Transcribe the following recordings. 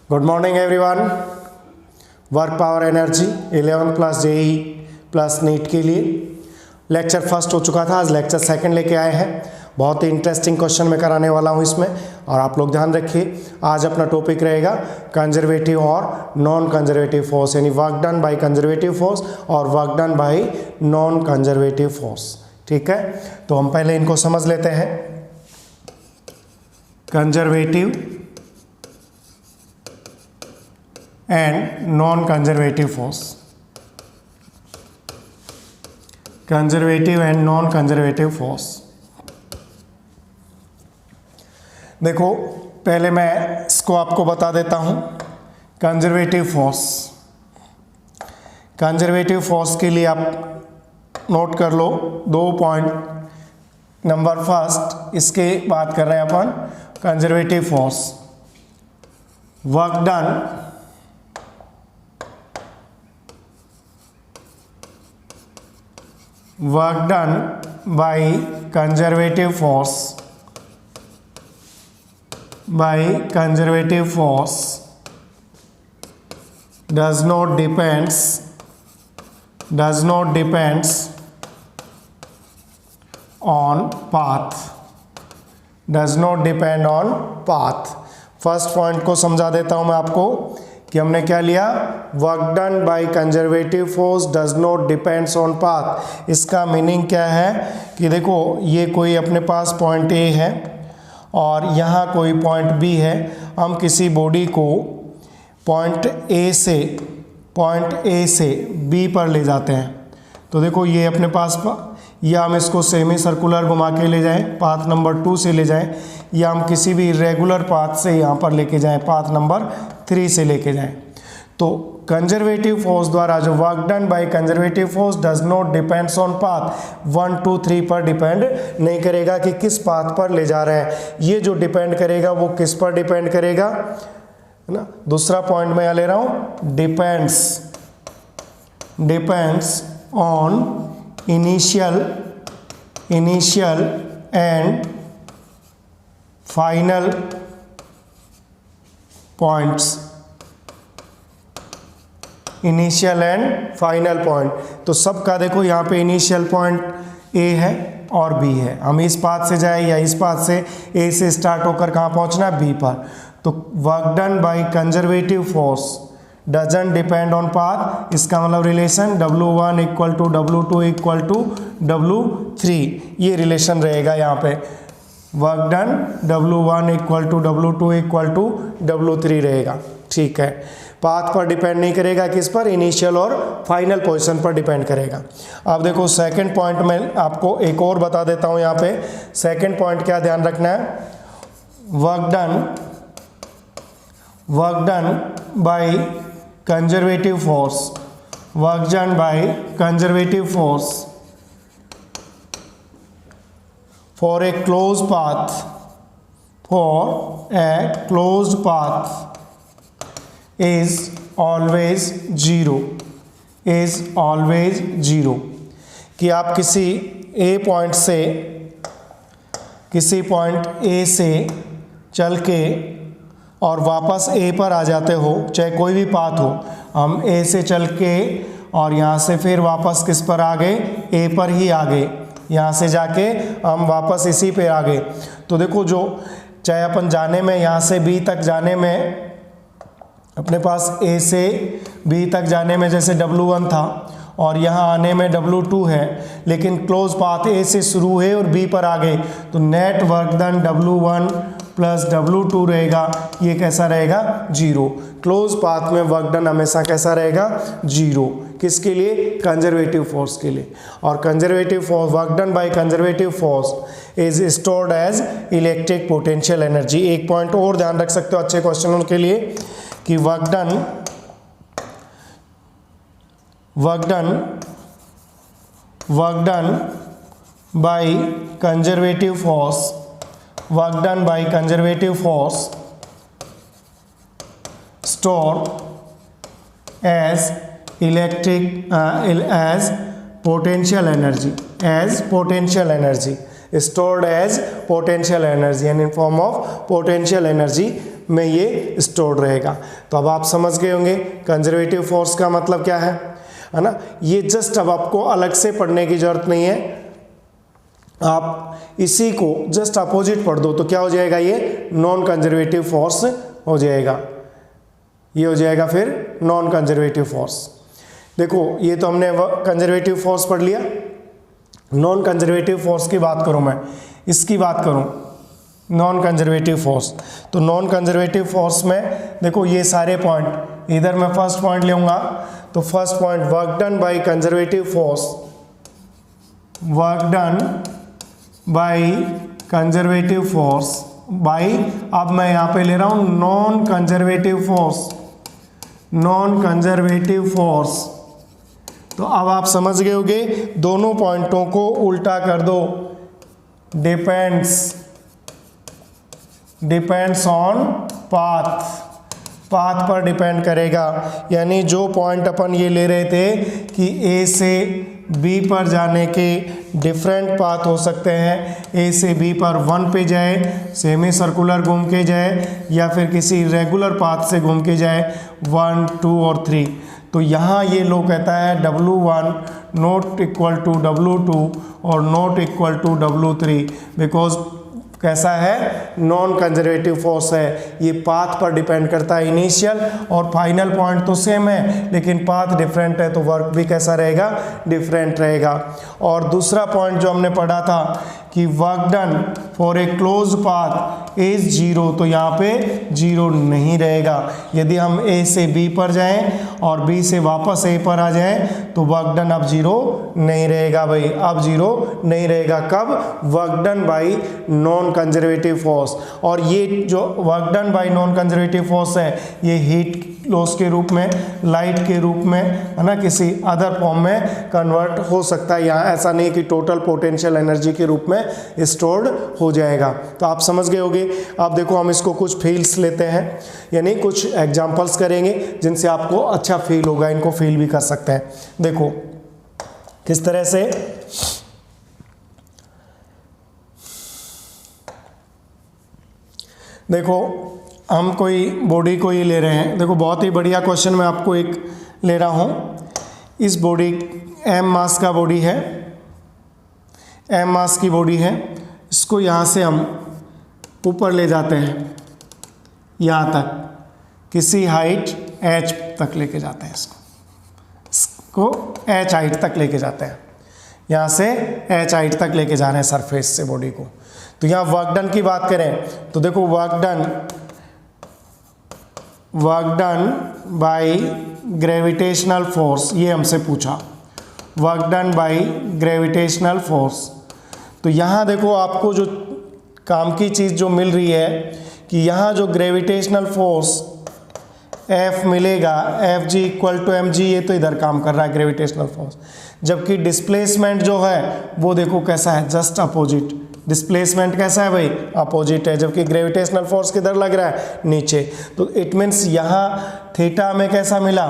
Good morning everyone. Work power energy 11 plus JEE plus NEET के लिए lecture first हो चुका था। आज लेक्चर सेकंड लेके आए हैं। बहुत ही इंटरेस्टिंग क्वेश्चन मैं कराने वाला हूं इसमें, और आप लोग ध्यान रखिए। आज अपना टॉपिक रहेगा कंजर्वेटिव और नॉन कंजर्वेटिव फोर्स, यानी work done by conservative force और work done by non conservative force. ठीक है, तो हम पहले इनको समझ लेते हैं। Conservative and non conservative force. Conservative and non conservative force. देखो, पहले मैं इसको आपको बता देता हूं। कंजर्वेटिव फोर्स, कंजर्वेटिव फोर्स के लिए आप नोट कर लो 2 पॉइंट। नंबर फर्स्ट, इसके बात कर रहे हैं अपन conservative force. Work done by conservative force does not depends on path, does not depend on path। First point को समझा देता हूं मैं आपको कि हमने क्या लिया। Work done by conservative force does not depends on path. इसका मीनिंग क्या है कि देखो, ये कोई अपने पास पॉइंट ए है और यहाँ कोई पॉइंट बी है। हम किसी बॉडी को पॉइंट ए से बी पर ले जाते हैं, तो देखो ये अपने पास या हम इसको सेमी सर्कुलर घुमा के ले जाएं, पाथ नंबर 2 से ले जाएं, या हम किसी भी रेगुलर पाथ से यहाँ पर लेके जाएं, पाथ नंबर 3 से लेके जाएं। तो कंजर्वेटिव फोर्स द्वारा जो work done by conservative force does not depends on path 1, 2, 3 पर डिपेंड नहीं करेगा कि किस पाथ पर ले जा रहे हैं। ये जो डिपेंड करेगा वो किस पर डिपेंड करेगा, है ना। दूसरा पॉइंट मैं यहाँ ले रहा हूँ, depends on initial and final points. Initial and final point, तो सबका देखो यहाँ पे इनिशियल पॉइंट ए है और बी है। हम इस पाथ से जाए या इस पाथ से, ए से स्टार्ट होकर कहाँ पहुँचना है, बी पर। तो work done by conservative force doesn't depend on path. इसका मतलब relation W1 equal to W2 equal to W3, ये रिलेशन रहेगा यहाँ पे। Work done W1 equal to W2 equal to W3 रहेगा। ठीक है, पाथ पर डिपेंड नहीं करेगा, किस पर, इनिशियल और फाइनल पोजीशन पर डिपेंड करेगा। अब देखो सेकंड पॉइंट में आपको एक और बता देता हूँ। यहाँ पे सेकंड पॉइंट क्या ध्यान रखना है, work done by conservative force, work done by conservative force for a closed path is always zero, कि आप किसी पॉइंट ए से चल के और वापस ए पर आ जाते हो, चाहे कोई भी पाथ हो। हम ए से चल के और यहाँ से फिर वापस किस पर आ गए, ए पर ही आ गए। यहाँ से जाके हम वापस इसी पे आ गए। तो देखो, जो चाहे अपन जाने में, यहाँ से बी तक जाने में, अपने पास ए से बी तक जाने में जैसे W1 था और यहाँ आने में W2 है, लेकिन क्लोज पाथ ए से शुरू है और बी पर आ गए, तो net work done W1 plus W2 रहेगा। ये कैसा रहेगा, 0। क्लोज पाथ में वर्क डन हमेशा कैसा रहेगा, 0। किसके लिए, कंजर्वेटिव फोर्स के लिए। और conservative force, work done by conservative force is stored as electric potential energy. एक पॉइंट और ध्यान रख सकते हो अच्छे क्वेश्चनों के लिए कि work done by conservative force stored as potential energy, stored as potential energy and in form of potential energy में ये स्टोर्ड रहेगा। तो अब आप समझ गए होंगे कंजर्वेटिव फोर्स का मतलब क्या है ना। ये जस्ट अब आपको अलग से पढ़ने की जरूरत नहीं है, आप इसी को जस्ट अपोजिट पढ़ दो तो क्या हो जाएगा, ये नॉन कंजर्वेटिव फोर्स हो जाएगा। ये हो जाएगा फिर नॉन कंजर्वेटिव फोर्स। देखो ये तो हमने कंजर्वेटिव फोर्स पढ़ लिया। नॉन कंजर्वेटिव फोर्स की बात करूं, मैं इसकी बात करूं नॉन कंजर्वेटिव फोर्स, तो नॉन कंजर्वेटिव फोर्स में देखो ये सारे पॉइंट, इधर मैं फर्स्ट पॉइंट लूंगा तो first point work done by conservative force, work done by conservative force by, अब मैं यहाँ पे ले रहा हूँ non conservative force, non conservative force. तो अब आप समझ गए होंगे, दोनों पॉइंटों को उल्टा कर दो, डिपेंड्स ऑन पाथ, पाथ पर डिपेंड करेगा। यानी जो पॉइंट अपन ये ले रहे थे कि ए से बी पर जाने के डिफरेंट पाथ हो सकते हैं, ए से बी पर 1 पे जाए, सेमी सर्कुलर घूम के जाए, या फिर किसी रेगुलर पाथ से घूम के जाए 1, 2 और 3। तो यहाँ ये लो कहता है W1 not equal to W2 और not equal to W3, because कैसा है, नॉन कंजर्वेटिव फोर्स है, ये पाथ पर डिपेंड करता है। इनिशियल और फाइनल पॉइंट तो सेम है लेकिन पाथ डिफरेंट है, तो वर्क भी कैसा रहेगा, डिफरेंट रहेगा। और दूसरा पॉइंट जो हमने पढ़ा था कि work done for a close path is 0, तो यहाँ पे 0 नहीं रहेगा। यदि हम ए से बी पर जाएं और बी से वापस ए पर आ जाएं तो वर्क डन अब 0 नहीं रहेगा भाई, अब 0 नहीं रहेगा। कब, work done by non conservative force. और ये जो work done by non conservative force है, ये हीट लॉस के रूप में, लाइट के रूप में, है ना, किसी अदर फॉर्म में कन्वर्ट हो सकता है। यहाँ ऐसा नहीं कि टोटल पोटेंशियल एनर्जी के रूप में स्टोर्ड हो जाएगा। तो आप समझ गए होंगे। अब देखो हम इसको कुछ फील्स लेते हैं, यानी कुछ एग्जांपल्स करेंगे जिनसे आपको अच्छा फील होगा, इनको फील भी कर सकते हैं। देखो किस तरह से, देखो हम कोई बॉडी को ही ले रहे हैं। देखो बहुत ही बढ़िया क्वेश्चन मैं आपको एक ले रहा हूँ। इस बॉडी m मास का बॉडी है, m मास की बॉडी है, इसको यहाँ से हम ऊपर ले जाते हैं, यहाँ तक किसी हाइट h तक लेके जाते हैं, इसको h हाइट तक लेके जाते हैं, यहाँ से h हाइट तक लेके जा रहे हैं सरफेस से बॉडी को। तो यहाँ वर्क डन की बात करें तो देखो work done by gravitational force, ये हमसे पूछा, work done by gravitational force. तो यहाँ देखो आपको जो काम की चीज़ जो मिल रही है कि यहाँ जो ग्रेविटेशनल फोर्स F मिलेगा, F G equal to M G, ये तो इधर काम कर रहा है ग्रेविटेशनल फोर्स। जबकि डिस्प्लेसमेंट जो है वो देखो कैसा है, जस्ट अपोजिट। डिस्प्लेसमेंट कैसा है भाई, अपोजिट है, जबकि ग्रेविटेशनल फोर्स किधर लग रहा है, नीचे। तो इट मीन्स यहाँ थीटा में कैसा मिला,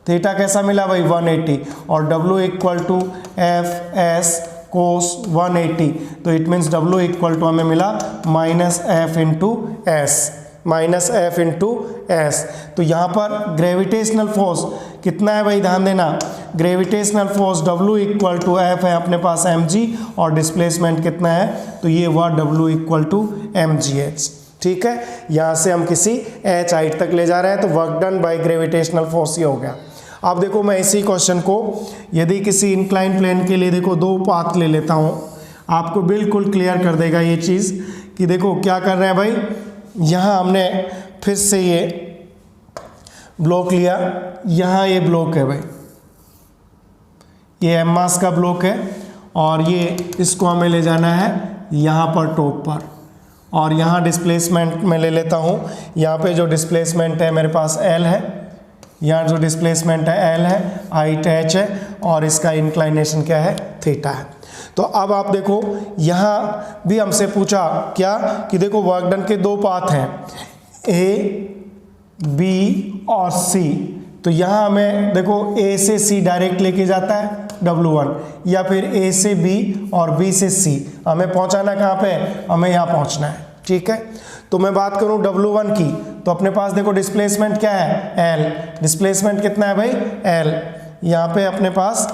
थीटा कैसा मिला भाई 180, और W equal to F S cos 180। तो it means W equal to हमें मिला minus F into S, minus F into S. तो यहाँ पर ग्रेविटेशनल फोर्स कितना है भाई, ध्यान देना, gravitational force W equal to F है अपने पास mg, और डिस्प्लेसमेंट कितना है, तो ये हुआ W इक्वल टू mgh। ठीक है, यहाँ से हम किसी h हाइट तक ले जा रहे हैं, तो work done by gravitational force ये हो गया। अब देखो मैं इसी क्वेश्चन को यदि किसी इंक्लाइन प्लेन के लिए देखो दो पाथ ले लेता हूँ, आपको बिल्कुल क्लियर कर देगा ये चीज़ कि देखो क्या कर रहे हैं भाई। यहाँ हमने फिर से ये ब्लॉक लिया, यहाँ ये ब्लॉक है भाई, ये m मास का ब्लॉक है, और ये इसको हमें ले जाना है यहाँ पर टॉप पर, और यहाँ डिस्प्लेसमेंट में ले लेता हूँ। यहाँ पे जो डिस्प्लेसमेंट है मेरे पास L है, यहाँ जो डिस्प्लेसमेंट है L है, हाइट h है, और इसका इंक्लाइनेशन क्या है, थीटा है। तो अब आप देखो यहाँ भी हमसे पूछा क्या कि देखो वर्क डन के दो पाथ हैं, A, B और C। तो यहाँ हमें देखो A से C डायरेक्ट लेके जाता है W1, या फिर A से B और B से C, हमें पहुँचाना कहाँ पे है, हमें यहाँ पहुँचना है। ठीक है, तो मैं बात करूं W1 की, तो अपने पास देखो डिस्प्लेसमेंट क्या है, L। डिस्प्लेसमेंट कितना है भाई, L। यहाँ पे अपने पास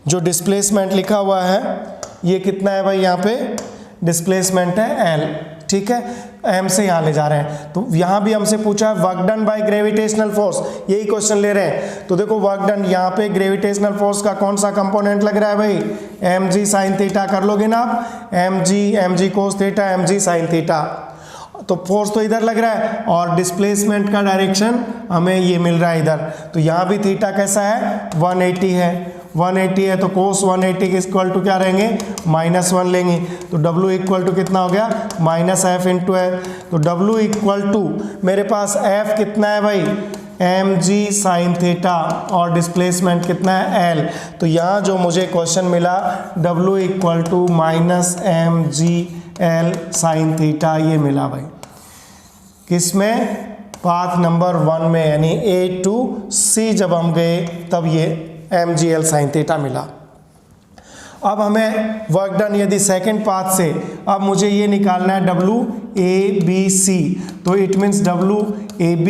जो डिस्प्लेसमेंट लिखा हुआ है ये कितना है भाई, यहाँ पे डिस्प्लेसमेंट है L, ठीक है। M से यहाँ ले जा रहे हैं, तो यहाँ भी हमसे पूछा है work done by gravitational force, यही क्वेश्चन ले रहे हैं। तो देखो वर्क डन, यहाँ पे ग्रेविटेशनल फोर्स का कौन सा कंपोनेंट लग रहा है भाई, mg साइन थीटा, कर लोगे ना आप, mg cos theta, mg sine theta. तो फोर्स तो इधर लग रहा है और डिस्प्लेसमेंट का डायरेक्शन हमें ये मिल रहा है इधर। तो यहाँ भी थीटा कैसा है, 180 है, 180 है, तो कोस 180 के इक्वल टू क्या रहेंगे, -1 लेंगे। तो W इक्वल टू कितना हो गया, -f इंटू है। तो W इक्वल टू मेरे पास f कितना है भाई, mg साइन थीटा, और डिस्प्लेसमेंट कितना है L। तो यहाँ जो मुझे क्वेश्चन मिला W equal to -mg L sine theta, ये मिला भाई किसमें, पाथ नंबर 1 में, यानी A to C जब हम गए तब ये mg L साइन थीटा मिला। अब हमें वर्क डन यदि सेकंड पाथ से, अब मुझे ये निकालना है WABC, तो इट मीन्स WAB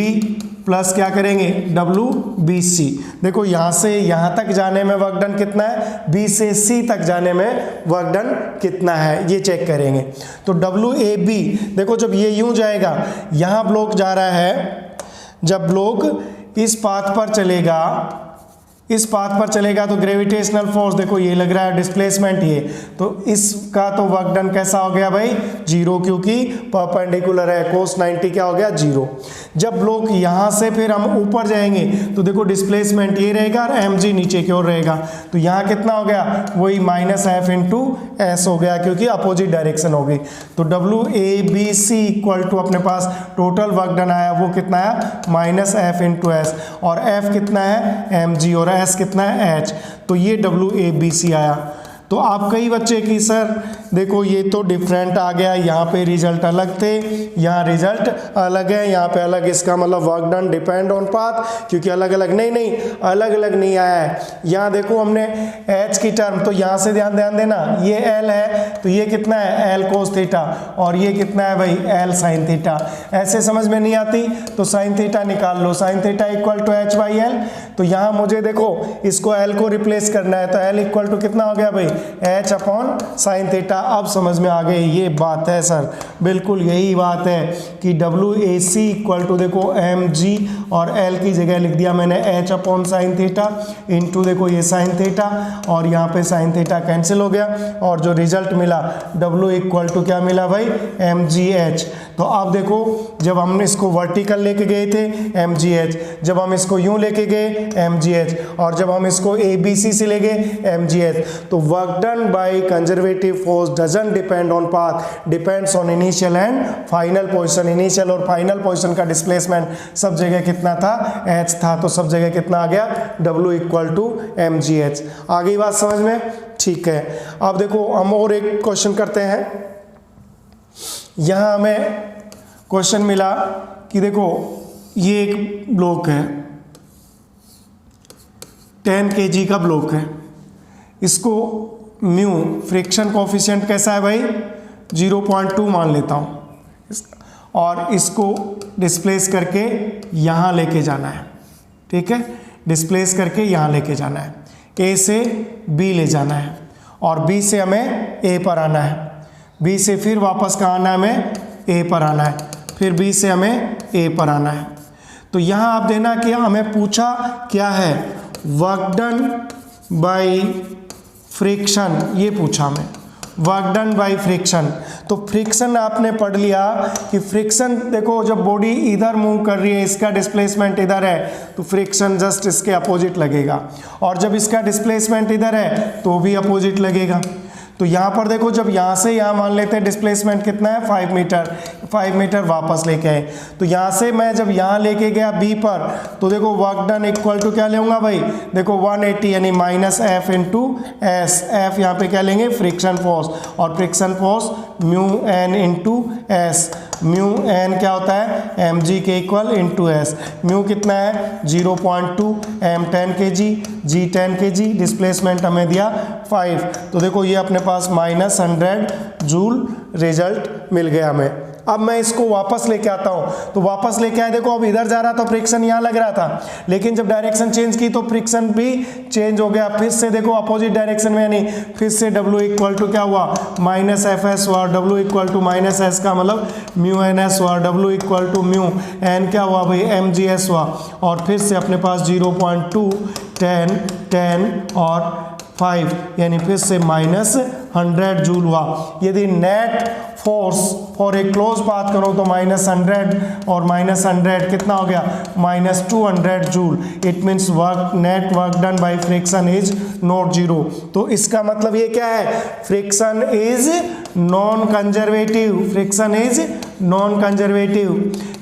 प्लस क्या करेंगे, WBC। देखो यहाँ से यहाँ तक जाने में वर्क डन कितना है, B से C तक जाने में वर्क डन कितना है, ये चेक करेंगे। तो WAB देखो जब ये यूं जाएगा, यहाँ ब्लॉक जा रहा है, जब ब्लॉक इस पाथ पर चलेगा, इस पाथ पर चलेगा तो ग्रेविटेशनल फोर्स देखो ये लग रहा है, डिस्प्लेसमेंट ये, तो इसका तो वर्क डन कैसा हो गया भाई, 0, क्योंकि परपेंडिकुलर है, कोस 90 क्या हो गया, 0। जब ब्लॉक यहाँ से फिर हम ऊपर जाएंगे तो देखो डिस्प्लेसमेंट ये रहेगा और mg नीचे की ओर रहेगा, तो यहाँ कितना हो गया, वही -f इंटू s हो गया, क्योंकि अपोजिट डायरेक्शन हो गई। तो WABC इक्वल टू अपने पास टोटल वर्क डन आया, वो कितना आया, -f इंटू s, और f कितना है, mg, और s कितना है, h। तो ये WABC आया। तो आप कई बच्चे की सर देखो ये तो डिफरेंट आ गया, यहाँ पे रिजल्ट अलग थे, यहाँ रिजल्ट अलग है, यहाँ पे अलग, इसका मतलब work done depend on path, क्योंकि अलग अलग नहीं अलग अलग नहीं आया है। यहाँ देखो हमने h की टर्म, तो यहाँ से ध्यान देना, ये L है, तो ये कितना है, L कोस थीटा, और ये कितना है भाई, L साइन थीटा। ऐसे समझ में नहीं आती तो साइन थीटा निकाल लो, sine theta equal to h/L। तो यहाँ मुझे देखो इसको L को रिप्लेस करना है, तो L इक्वल टू कितना हो गया भाई, h अपॉन साइन थीटा। अब समझ में आ गई, ये बात है सर, बिल्कुल यही बात है कि WAC इक्वल टू देखो mg, और L की जगह लिख दिया मैंने h upon sine theta into देखो ये साइन थीटा, और यहाँ पे साइन थीटा कैंसिल हो गया, और जो रिजल्ट मिला W इक्वल टू क्या मिला भाई, mgh। तो अब देखो जब हमने इसको वर्टिकल लेके गए थे mgh, जब हम इसको यूं लेके गए mgh, और जब हम इसको ABC से ले गए mgh। तो work done by conservative force doesn't depend on path, depends on initial and final position. Initial और फाइनल पोजीशन का डिस्प्लेसमेंट सब जगह कितना था, h था, तो सब जगह कितना आ गया, W इक्वल टू mgh। आ गई बात समझ में, ठीक है। अब देखो हम और एक क्वेश्चन करते हैं। यहाँ हमें क्वेश्चन मिला कि देखो ये एक ब्लॉक है, 10 kg का ब्लॉक है, इसको म्यू फ्रिक्शन कोफिशिएंट कैसा है भाई, 0.2 मान लेता हूँ, और इसको डिस्प्लेस करके यहाँ लेके जाना है, ठीक है, डिस्प्लेस करके यहाँ लेके जाना है, A से B ले जाना है, और B से हमें A पर आना है, B से फिर वापस कहाँ आना है, हमें A पर आना है, फिर B से हमें A पर आना है। तो यहाँ आप देना कि हमें पूछा क्या है, वर्क डन बाय फ्रिक्शन, ये पूछा हमें, वर्क डन बाय फ्रिक्शन। तो फ्रिक्शन आपने पढ़ लिया कि फ्रिक्शन देखो जब बॉडी इधर मूव कर रही है, इसका डिस्प्लेसमेंट इधर है, तो फ्रिक्शन जस्ट इसके अपोजिट लगेगा, और जब इसका डिस्प्लेसमेंट इधर है तो भी अपोजिट लगेगा। तो यहाँ पर देखो जब यहाँ से यहाँ मान लेते हैं डिस्प्लेसमेंट कितना है, 5 मीटर वापस लेके आए, तो यहाँ से मैं जब यहाँ लेके गया B पर, तो देखो वर्क डन इक्वल टू क्या लेऊंगा भाई, देखो 180 यानी -f इंटू एस, f यहाँ पे क्या लेंगे, फ्रिक्शन फोर्स, और friction force mu n into S, mu n क्या होता है, mg के इक्वल इंटू एस। म्यू कितना है 0.2, m 10 kg, g 10 kg, displacement हमें दिया 5। तो देखो ये अपने पास -100 जूल रिजल्ट मिल गया हमें। अब मैं इसको वापस लेके आता हूँ, तो वापस लेके आए, देखो अब इधर जा रहा तो फ्रिक्शन यहाँ लग रहा था, लेकिन जब डायरेक्शन चेंज की तो फ्रिक्शन भी चेंज हो गया। फिर से देखो अपोजिट डायरेक्शन में, यानी फिर से W इक्वल टू क्या हुआ, माइनस एफ एस हुआ। W equal to minus S का मतलब म्यू एन एस हुआ। W equal to mu N क्या हुआ भाई, एम जी एस हुआ। और फिर से अपने पास 0.2, 10, 10 और 5, यानी फिर से -100 जूल हुआ। यदि net force for a close path करो तो -100 और -100 कितना हो गया, -200 joule. It means work, net work done by friction is not zero. तो इसका मतलब ये क्या है, friction is non conservative, friction is non conservative,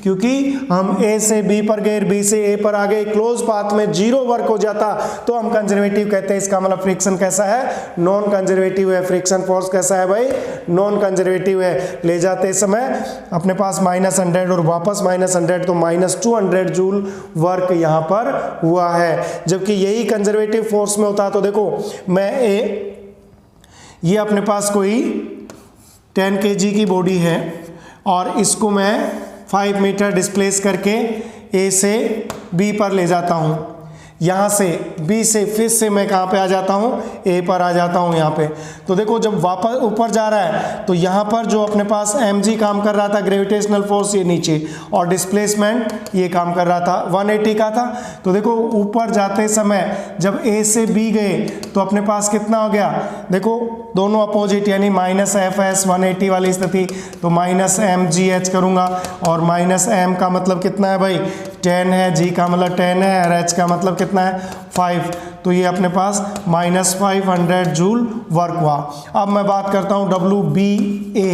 क्योंकि हम A से B पर गए, B से A पर आ गए, क्लोज पाथ में जीरो वर्क हो जाता तो हम कंजर्वेटिव कहते हैं। इसका मतलब फ्रिक्शन कैसा है, नॉन कंजर्वेटिव है। फ्रिक्शन फोर्स कैसा है भाई, नॉन कंजर्वेटिव है। ले जाते समय अपने पास -100 और वापस -100, तो -200 जूल वर्क यहाँ पर हुआ है। जबकि यही कंजर्वेटिव फोर्स में होता तो देखो मैं ये अपने पास कोई 10 kg की बॉडी है और इसको मैं 5 मीटर डिस्प्लेस करके A से B पर ले जाता हूँ। यहाँ से B से फिर से मैं कहाँ पे आ जाता हूँ, A पर आ जाता हूँ यहाँ पे। तो देखो जब वापस ऊपर जा रहा है तो यहाँ पर जो अपने पास mg काम कर रहा था, ग्रेविटेशनल फोर्स, ये नीचे, और डिस्प्लेसमेंट ये काम कर रहा था 180 का था। तो देखो ऊपर जाते समय जब A से B गए तो अपने पास कितना हो गया, देखो दोनों अपोजिट, यानी -fs 180 वाली स्थिति, तो -mgh करूँगा, और -m का मतलब कितना है भाई, 10 है, g का मतलब 10 है, और h का मतलब कितना है, 5। तो ये अपने पास -500 जूल वर्क हुआ। अब मैं बात करता हूँ WBA,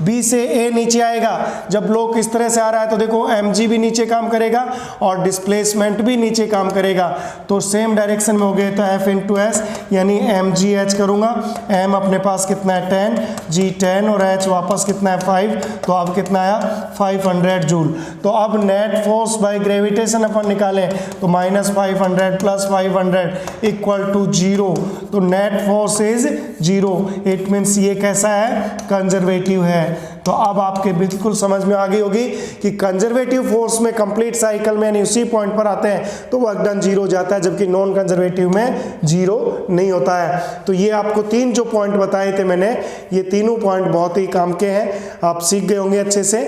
B से A नीचे आएगा, जब ब्लॉक इस तरह से आ रहा है तो देखो mg भी नीचे काम करेगा और डिस्प्लेसमेंट भी नीचे काम करेगा, तो सेम डायरेक्शन में हो गए, तो F इंटू एस यानी mgh करूँगा। m अपने पास कितना है 10, g 10 और h वापस कितना है 5, तो अब कितना आया 500 जूल। तो अब नेट फोर्स बाय ग्रेविटेशन अपन निकालें तो -500 + 500 इक्वल टू 0, तो net force is 0। It means ये कैसा है, कंजर्वेटिव है। तो अब आपके बिल्कुल समझ में आ गई होगी कि कंजर्वेटिव फोर्स में कंप्लीट साइकिल में यानी उसी पॉइंट पर आते हैं तो वर्क डन 0 जाता है, जबकि नॉन कंजर्वेटिव में 0 नहीं होता है। तो ये आपको 3 जो पॉइंट बताए थे मैंने, ये तीनों पॉइंट बहुत ही काम के हैं, आप सीख गए होंगे अच्छे से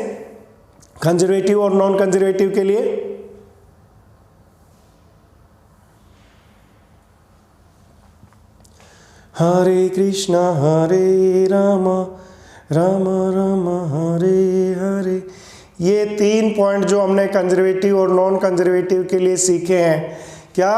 कंजर्वेटिव और नॉन कंजर्वेटिव के लिए। हरे कृष्णा हरे राम, राम राम हरे हरे। ये 3 पॉइंट जो हमने कंजर्वेटिव और नॉन कंजर्वेटिव के लिए सीखे हैं, क्या,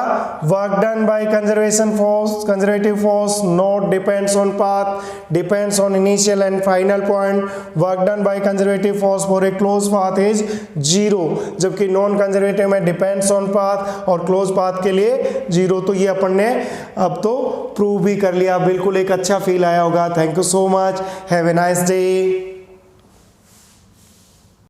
work done by conservative force not depends on path, depends on initial and final point. Work done by conservative force for a close path is 0, जबकि नॉन कंजर्वेटिव में डिपेंड्स ऑन पाथ और close path के लिए 0। तो ये अपन ने अब तो प्रूव भी कर लिया। बिल्कुल एक अच्छा फील आया होगा। Thank you so much, have a nice day.